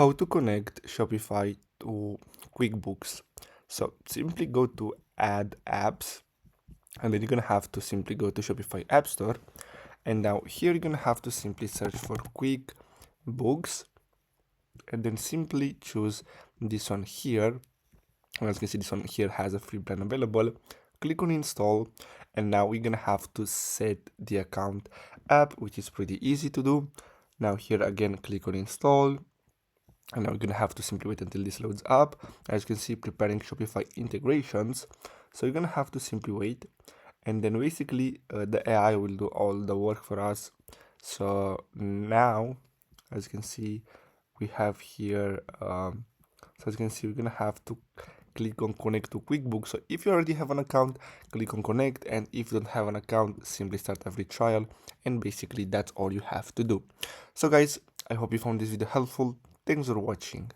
How to connect Shopify to QuickBooks. So simply go to Add Apps, and then you're gonna have to simply go to Shopify App Store. And now here you're gonna have to simply search for QuickBooks, and then simply choose this one here. As you can see, this one here has a free plan available. Click on install, and now we're gonna have to set the account up, which is pretty easy to do. Now here again, click on install, and now we're gonna have to simply wait until this loads up. As you can see, preparing Shopify integrations. So you're gonna have to simply wait, and then basically the AI will do all the work for us. So now, as you can see, we have here, so as you can see, we're gonna have to click on connect to QuickBooks. So if you already have an account, click on connect, and if you don't have an account, simply start a free trial, and basically that's all you have to do. So guys, I hope you found this video helpful. Thanks for watching.